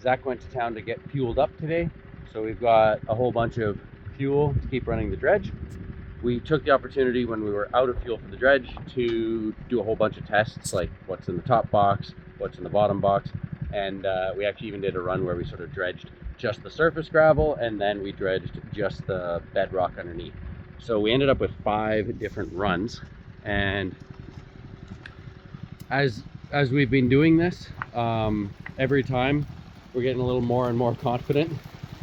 Zach went to town to get fueled up today, so we've got a whole bunch of fuel to keep running the dredge. We took the opportunity when we were out of fuel for the dredge to do a whole bunch of tests, like what's in the top box, what's in the bottom box, and we actually even did a run where we sort of dredged just the surface gravel, and then we dredged just the bedrock underneath. So we ended up with 5 different runs, and as we've been doing this, every time we're getting a little more and more confident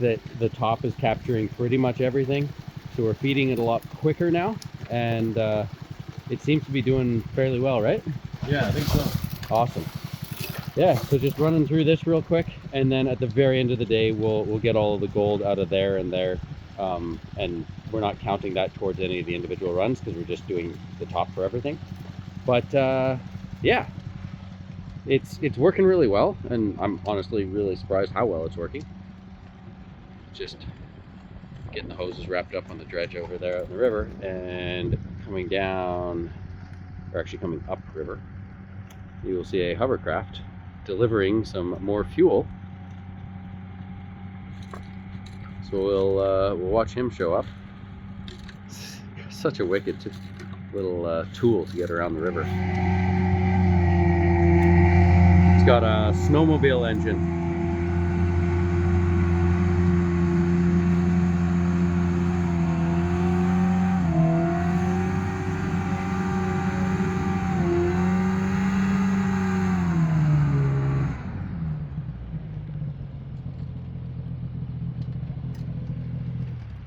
that the top is capturing pretty much everything. So we're feeding it a lot quicker now, and it seems to be doing fairly well, right? Yeah, I think so. Awesome. Yeah, so just running through this real quick, and then at the very end of the day, we'll get all of the gold out of there and there, and we're not counting that towards any of the individual runs because we're just doing the top for everything. But yeah, it's working really well, and I'm honestly really surprised how well it's working. Just getting the hoses wrapped up on the dredge over there out in the river, and coming down, or actually coming up river, you will see a hovercraft delivering some more fuel. So we'll watch him show up. Such a wicked little tool to get around the river. It's got a snowmobile engine.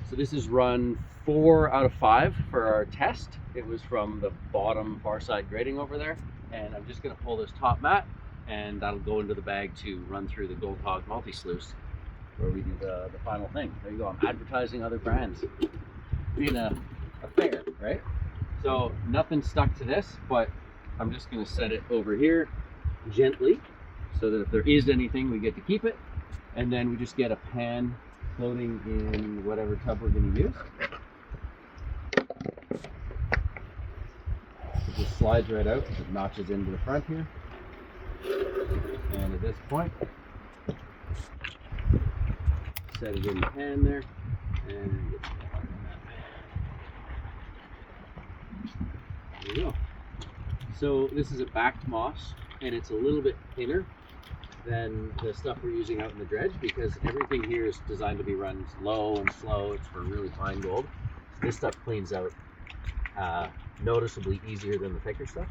So this is run 4 out of 5 for our test. It was from the bottom far side grading over there, and I'm just going to pull this top mat, and that'll go into the bag to run through the Gold Hog Multi Sluice, where we do the final thing. There you go. I'm advertising other brands. Being a fair, right? So nothing stuck to this, but I'm just going to set it over here gently so that if there is anything, we get to keep it, and then we just get a pan floating in whatever tub we're going to use. It just slides right out, it notches into the front here. And at this point, set it in the pan there, and get there you go. So this is a backed moss, and it's a little bit thinner than the stuff we're using out in the dredge, because everything here is designed to be run low and slow. It's for really fine gold. So this stuff cleans out noticeably easier than the thicker stuff.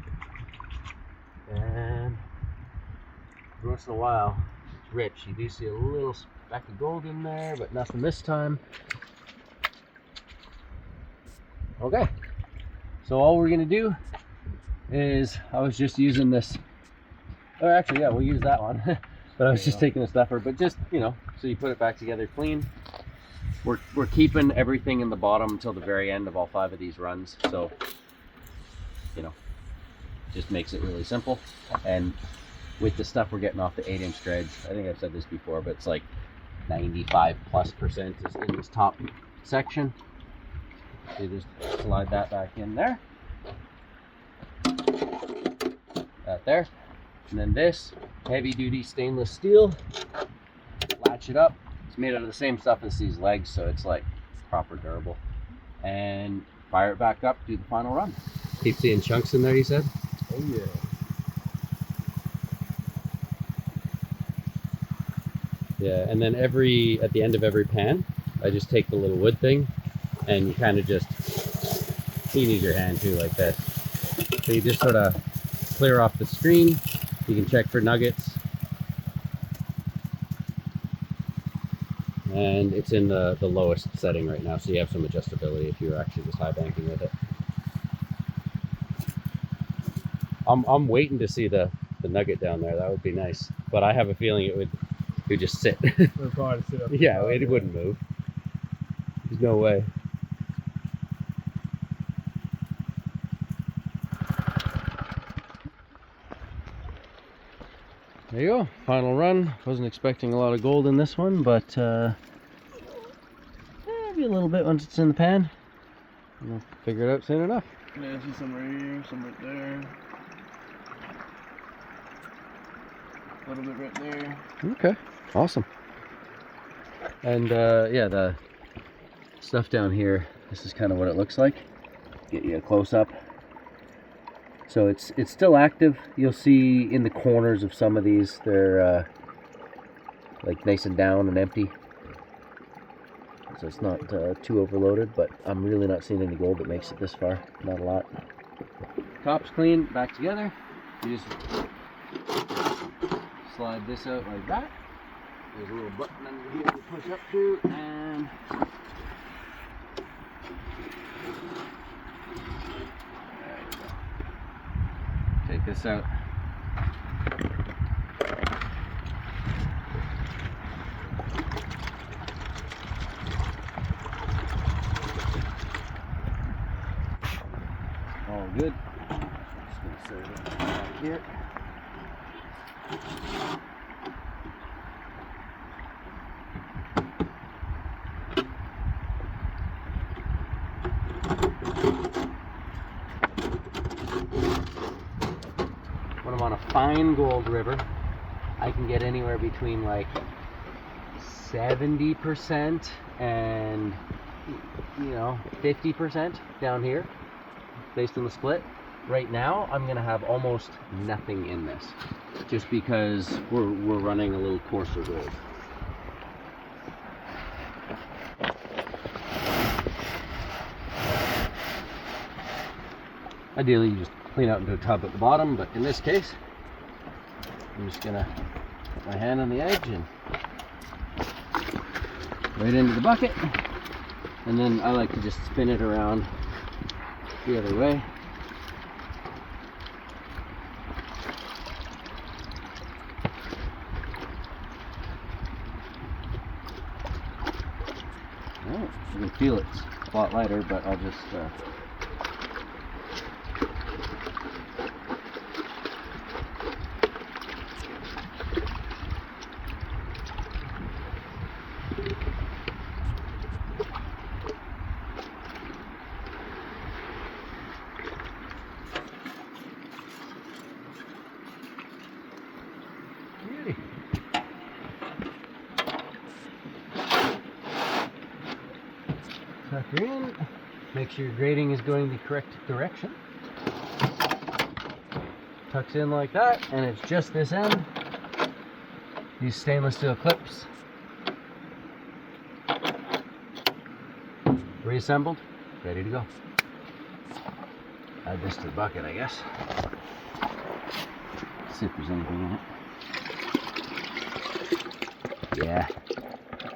And every once in a while, it's rich. You do see a little speck of gold in there, but nothing this time. Okay, so all we're gonna do is, I was just using this, or actually, yeah, we'll use that one. But I was just taking a stuffer, but just, you know, so you put it back together clean. We're keeping everything in the bottom until the very end of all 5 of these runs. So, you know, just makes it really simple. And with the stuff we're getting off the 8-inch dredge, I think I've said this before, but it's like 95+% is in this top section. So you just slide that back in there. That there. And then this heavy duty stainless steel, latch it up. It's made out of the same stuff as these legs, so it's like proper durable. And fire it back up, do the final run. Keep seeing chunks in there, you said? Oh yeah. Yeah, and then at the end of every pan, I just take the little wood thing, and you kind of just, you can use your hand too, like this. So you just sort of clear off the screen. You can check for nuggets. And it's in the lowest setting right now, so you have some adjustability if you're actually just high banking with it. I'm waiting to see the nugget down there. That would be nice. But I have a feeling it would just sit. It would probably sit up. Yeah, it wouldn't move. There's no way. There you go, final run. Wasn't expecting a lot of gold in this one, but maybe a little bit once it's in the pan. We'll figure it out soon enough. Yeah, I see some right here, some right there. A little bit right there. Okay. Awesome. And yeah, the stuff down here, this is kind of what it looks like. Get you a close up. So it's still active. You'll see in the corners of some of these, they're like nice and down and empty. So it's not too overloaded, but I'm really not seeing any gold that makes it this far. Not a lot. Top's clean, back together. You just slide this out like that. There's a little button under here to push up to, and there you go. Take this out. All good. Just gonna set it back here. When I'm on a fine gold river, I can get anywhere between like 70% and 50% down here based on the split. Right now I'm gonna have almost nothing in this just because we're running a little coarser gold. Ideally, you just clean out into a tub at the bottom, but in this case, I'm just gonna put my hand on the edge and right into the bucket, and then I like to just spin it around the other way. Oh, you can feel it's a lot lighter, but I'll just tuck her in, make sure your grading is going the correct direction. Tucks in like that, and it's just this end. These stainless steel clips. Reassembled, ready to go. Add this to the bucket, I guess. See if there's anything in it. Yeah,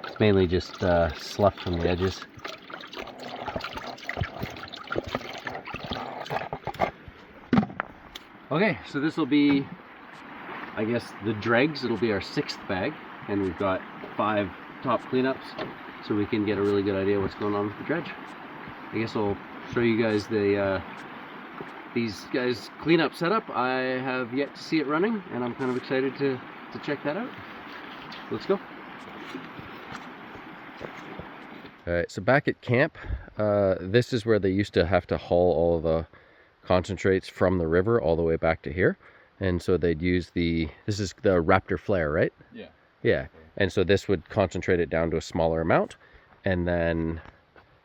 it's mainly just slough from the edges. Okay, so this will be, I guess, the dregs. It'll be our 6th bag, and we've got 5 top cleanups, so we can get a really good idea what's going on with the dredge. I guess I'll show you guys the these guys' cleanup setup. I have yet to see it running, and I'm kind of excited to check that out. Let's go. All right, so back at camp, this is where they used to have to haul all of the concentrates from the river all the way back to here, and so they'd use this is the Raptor flare, right? Yeah, and so this would concentrate it down to a smaller amount, and then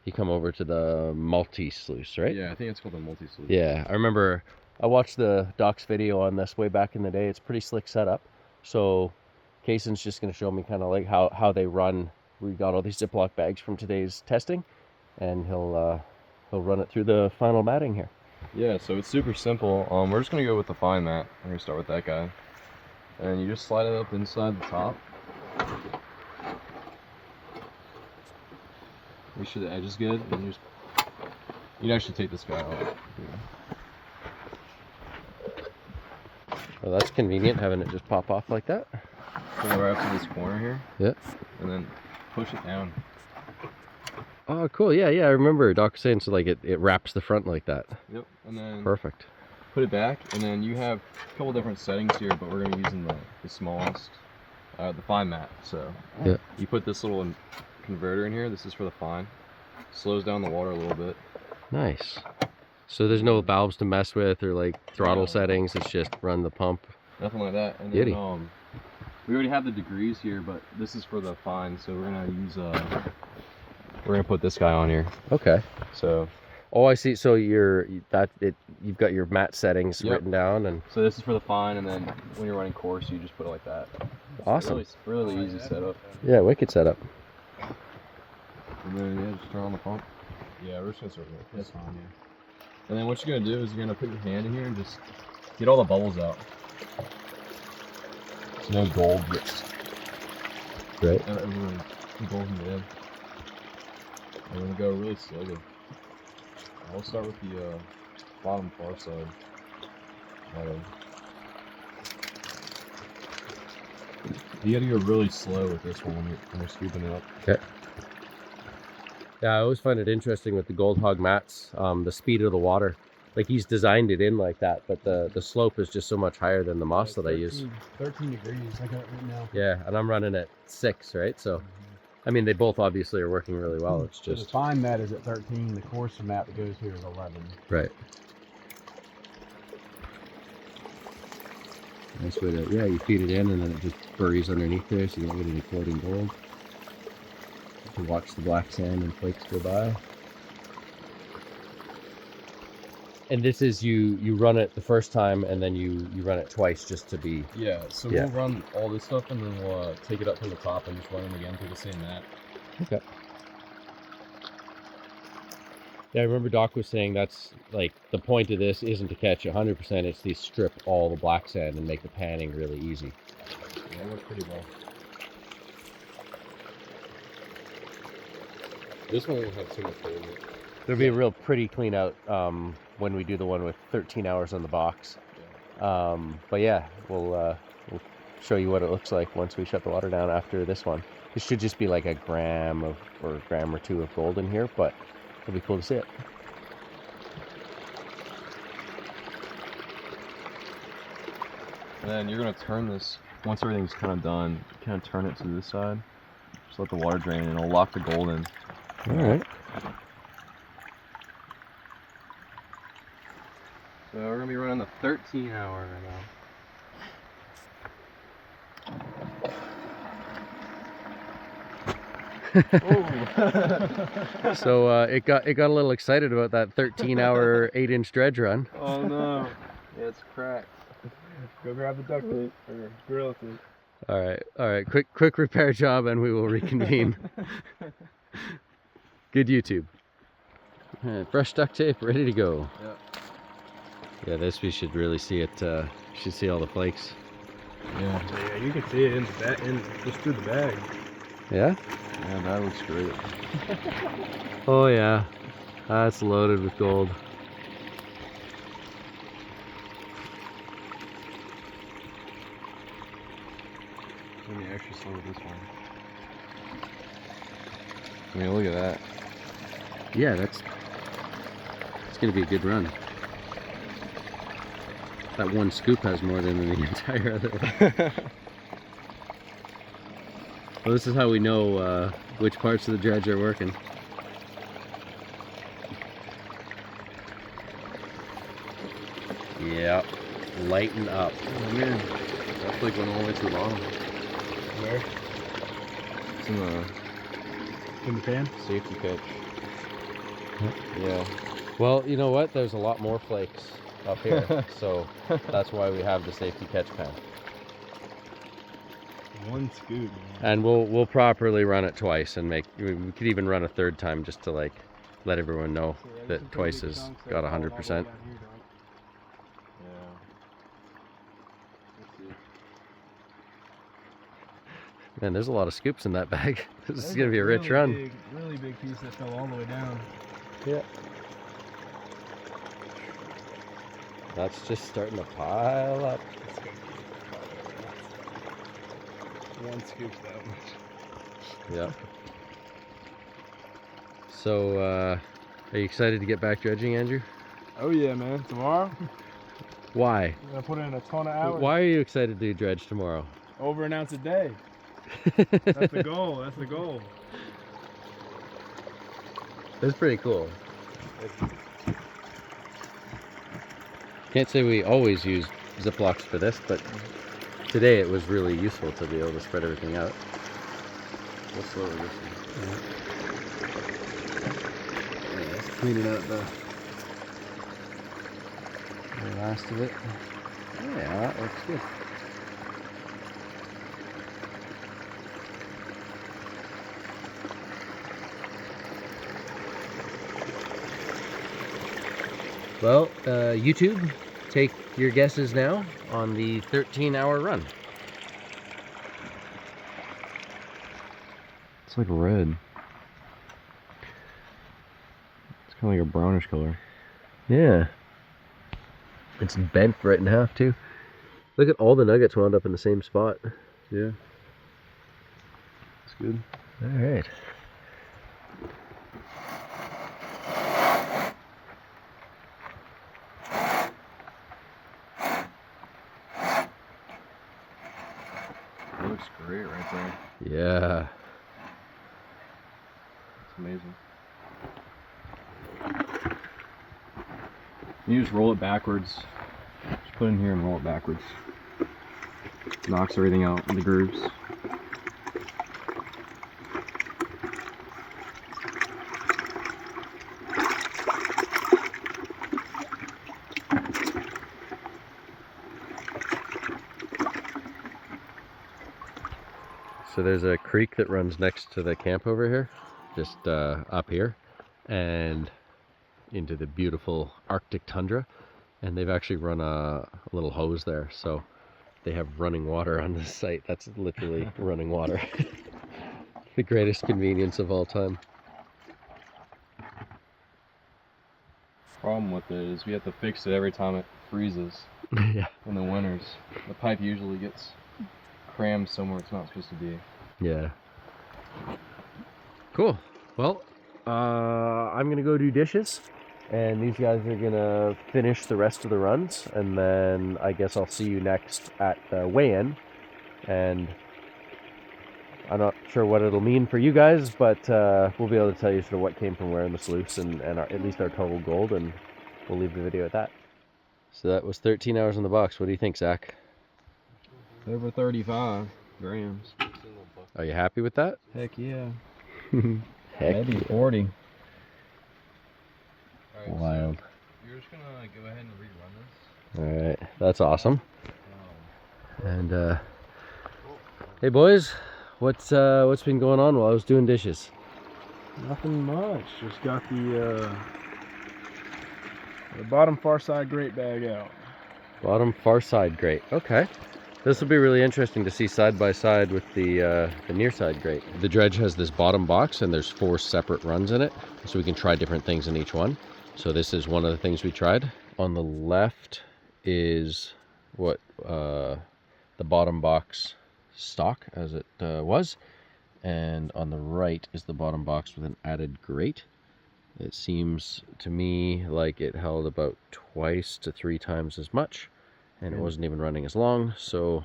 you come over to the multi sluice, right? Yeah, I think it's called the multi sluice. Yeah, I remember I watched the Doc's video on this way back in the day. It's pretty slick setup. So Kaysen's just going to show me kind of like how they run. We got all these Ziploc bags from today's testing, and he'll run it through the final matting here. Yeah, so it's super simple. We're just gonna go with the fine mat. We're gonna start with that guy, and you just slide it up inside the top. Make sure the edge is good, and you can actually take this guy off. Well, that's convenient having it just pop off like that. Pull right up to this corner here. Yeah. And then push it down. Oh, cool. Yeah, I remember Doc saying so. Like it wraps the front like that. Yep. And then perfect. Put it back, and then you have a couple different settings here, but we're gonna be using the smallest, the fine mat. So yeah, you put this little converter in here. This is for the fine. Slows down the water a little bit. Nice. So there's no valves to mess with or like throttle settings. It's just run the pump. Nothing like that. And Beauty. then We already have the degrees here, but this is for the fine, so we're gonna use we're gonna put this guy on here. Okay. So. Oh, I see. So you've got your mat settings Yep. written down, and So this is for the fine, and then when you're running course, you just put it like that. awesome. Really easy setup. Yeah, wicked setup. And then yeah, just turn on the pump. Yeah, we're just gonna start with this. That's fine, yeah. And then what you're gonna do is you're gonna put your hand in here and just get all the bubbles out. So no gold gets Right. everyone gold in the end. And we're gonna go really slowly. We'll start with the bottom far side. You gotta go really slow with this one when you're scooping it up. Okay. Yeah, I always find it interesting with the Gold Hog mats, the speed of the water. Like he's designed it in like that, but the slope is just so much higher than the moss that I use. 13 degrees, I got it right now. Yeah, and I'm running at 6, right? So, I mean, they both obviously are working really well. It's So the just fine mat is at 13, the coarse mat that goes here is 11. right. Nice way to, yeah, you feed it in and then it just buries underneath there, so you don't get any floating gold. To watch the black sand and flakes go by. And this is you run it the first time and then you run it twice just to be. Yeah, so Yeah. we'll run all this stuff and then we'll take it up from the top and just run them again through the same mat. Okay. Yeah, I remember Doc was saying that's like the point of this isn't to catch 100%, it's to strip all the black sand and make the panning really easy. Yeah, it works pretty well. This one won't have too much gold in it. There'll be a real pretty clean out when we do the one with 13 hours on the box. But yeah, we'll show you what it looks like once we shut the water down after this one. It should just be like a gram or gram or two of gold in here, but it'll be cool to see it. And then you're gonna turn this, once everything's kind of done, kind of turn it to this side. Just let the water drain and it'll lock the gold in. All right. So we're gonna be running the 13 hour right now. So it got a little excited about that 13-hour 8-inch dredge run. Oh no, yeah, it's cracked. Go grab the duct tape or gorilla tape. All right. Quick repair job, and we will reconvene. Good YouTube. All right, fresh duct tape, ready to go. Yeah. Yeah, this we should really see it. Should see all the flakes. Yeah. So yeah, you can see it in the bag, just through the bag. Yeah. Yeah, that looks great. Oh yeah, that's loaded with gold. Let me actually start with this one. I mean, look at that. Yeah, it's gonna be a good run. That one scoop has more than the entire other one. Well, this is how we know which parts of the dredge are working. Yep, lighten up. Oh man, that flake went all the way to the bottom. Where? It's in the In the pan? safety catch. Yeah. Well, you know what? There's a lot more flakes up here, so that's why we have the safety catch pan. One scoop. And we'll properly run it twice and we could even run a third time just to like let everyone know that twice has got 100%. Man, there's a lot of scoops in that bag. This is gonna be a rich run. Really big piece that fell all the way down. Yeah. That's just starting to pile up. One scoop's that much. Yeah. So, are you excited to get back dredging, Andrew? Oh yeah, man. Tomorrow, Why? I'm gonna put in a ton of hours. Why are you excited to dredge tomorrow? Over an ounce a day. That's the goal. That's the goal. That's pretty cool. Can't say we always use Ziplocs for this, but today it was really useful to be able to spread everything out. We'll slow this one. Yeah, just cleaning out the last of it. Yeah, that looks good. Well, YouTube, take your guesses now on the 13-hour run. It's like red. It's kind of like a brownish color. Yeah. It's bent right in half, too. Look at all the nuggets wound up in the same spot. Yeah. It's good. All right. It looks great right there. Yeah. It's amazing. You just roll it backwards. Just put it in here and roll it backwards. Knocks everything out in the grooves. So there's a creek that runs next to the camp over here, just up here, and into the beautiful Arctic tundra. And they've actually run a little hose there, so they have running water on this site. That's literally running water. The greatest convenience of all time. Problem with it is we have to fix it every time it freezes Yeah. in the winters. The pipe usually gets crammed somewhere it's not supposed to be. Yeah. Cool. Well, I'm gonna go do dishes, and these guys are gonna finish the rest of the runs, and then I guess I'll see you next at the weigh-in. And I'm not sure what it'll mean for you guys, but we'll be able to tell you sort of what came from where in the sluice, and at least our total gold, and we'll leave the video at that. So that was 13 hours in the box. What do you think, Zach? Over 35 grams. Are you happy with that? Heck yeah. Heck Maybe yeah. 40. Wild. So you're just gonna go ahead and rerun this. All right, that's awesome. And hey boys, what's been going on while I was doing dishes? Nothing much. Just got the bottom far side grate bag out. Bottom far side grate. Okay. This will be really interesting to see side by side with the near side grate. The dredge has this bottom box, and there's 4 separate runs in it, so we can try different things in each one. So this is one of the things we tried. On the left is what the bottom box stock as it was, and on the right is the bottom box with an added grate. It seems to me like it held about twice to 3 times as much, and it wasn't even running as long, so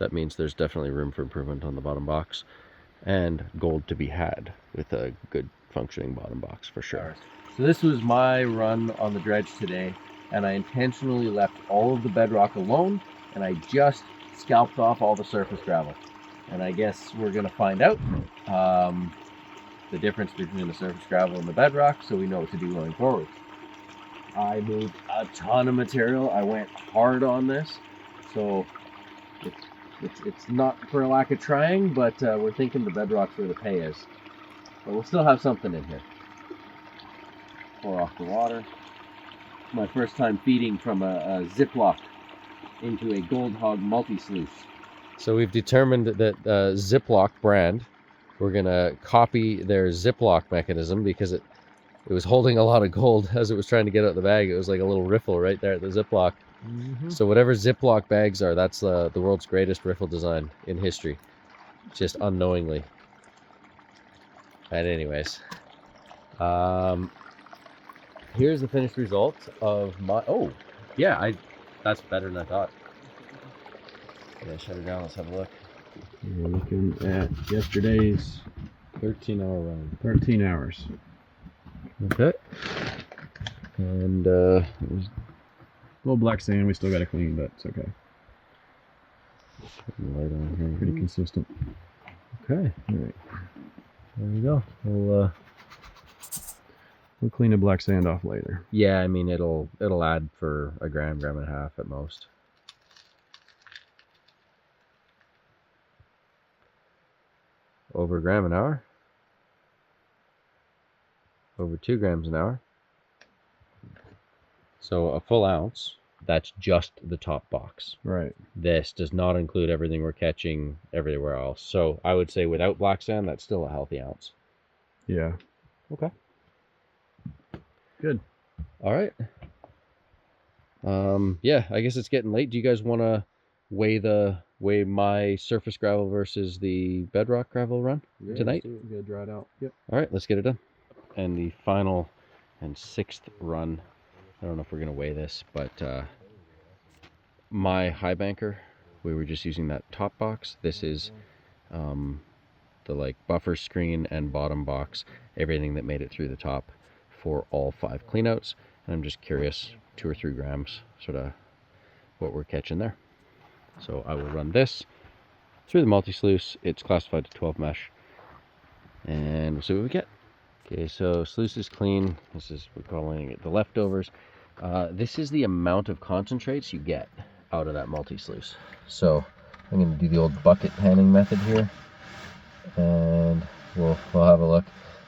that means there's definitely room for improvement on the bottom box, and gold to be had with a good functioning bottom box for sure. So this was my run on the dredge today, and I intentionally left all of the bedrock alone, and I just scalped off all the surface gravel. And I guess we're gonna find out the difference between the surface gravel and the bedrock, so we know what to do going forward. I moved a ton of material. I went hard on this, so it's not for a lack of trying, but we're thinking the bedrock's where the pay is. But we'll still have something in here. Pour off the water. My first time feeding from a Ziploc into a Gold Hog Multi Sluice. So we've determined that Ziploc brand, we're gonna copy their Ziploc mechanism because it was holding a lot of gold as it was trying to get out the bag. It was like a little riffle right there at the Ziploc. So whatever Ziploc bags are, that's the world's greatest riffle design in history, just unknowingly. And anyways, here's the finished result of my, that's better than I thought. Yeah, shut it down, let's have a look. We're looking at yesterday's 13-hour run. 13 hours. Okay. And A little black sand we still got to clean, but it's okay. Light on here. Pretty consistent. Okay. All right. There we go. We'll clean the black sand off later. Yeah, I mean it'll add for a gram and a half at most. Over a gram an hour. Over 2 grams an hour. So a full ounce, that's just the top box. Right. This does not include everything we're catching everywhere else. So I would say without black sand, that's still a healthy ounce. Yeah. Okay. Good. All right. Yeah, I guess it's getting late. Do you guys want to weigh my surface gravel versus the bedrock gravel run tonight? We gotta dry it out. Yep. All right, let's get it done. And the final and 6th run, I don't know if we're gonna weigh this, but my Highbanker, we were just using that top box. This is the like buffer screen and bottom box, everything that made it through the top for all 5 cleanouts. And I'm just curious, 2 or 3 grams, sort of what we're catching there. So I will run this through the multi sluice. It's classified to 12 mesh, and we'll see what we get. Okay, so sluice is clean. This is, we're calling it the leftovers. This is the amount of concentrates you get out of that multi sluice. So I'm going to do the old bucket panning method here, and we'll have a look.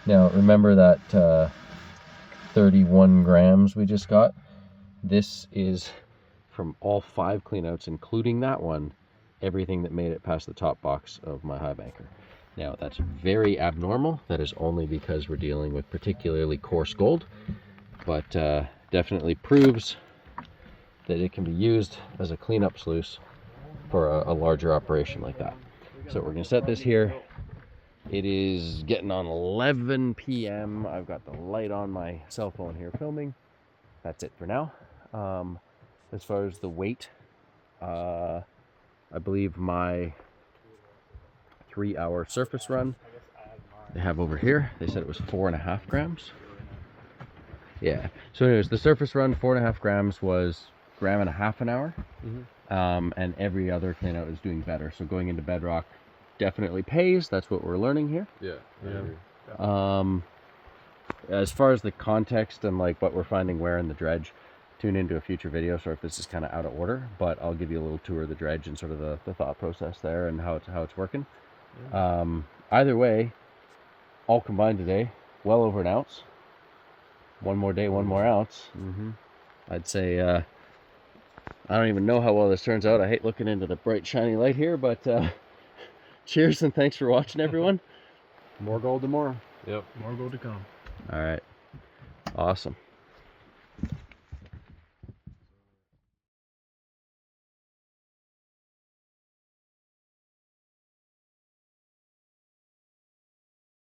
Now remember that 31 grams we just got. This is from all 5 cleanouts, including that one, everything that made it past the top box of my Highbanker. Now that's very abnormal. That is only because we're dealing with particularly coarse gold, but definitely proves that it can be used as a cleanup sluice for a larger operation like that. So we're gonna set this here. It is getting on 11 p.m. I've got the light on my cell phone here filming. That's it for now. As far as the weight, I believe my 3-hour surface run they have over here, they said it was 4.5 grams. Yeah, so anyways, the surface run 4.5 grams was 1.5 grams an hour. And every other cleanout is doing better. So going into bedrock definitely pays. That's what we're learning here. Yeah. As far as the context and like what we're finding where in the dredge, tune into a future video. Sorry if this is kind of out of order, but I'll give you a little tour of the dredge and sort of the thought process there and how it's working. Either way, all combined today, well over an ounce. One more day, 1 more ounce. I'd say I don't even know how well this turns out. I hate looking into the bright shiny light here, but cheers and thanks for watching, everyone. More gold tomorrow. Yep. More gold to come. All right, awesome.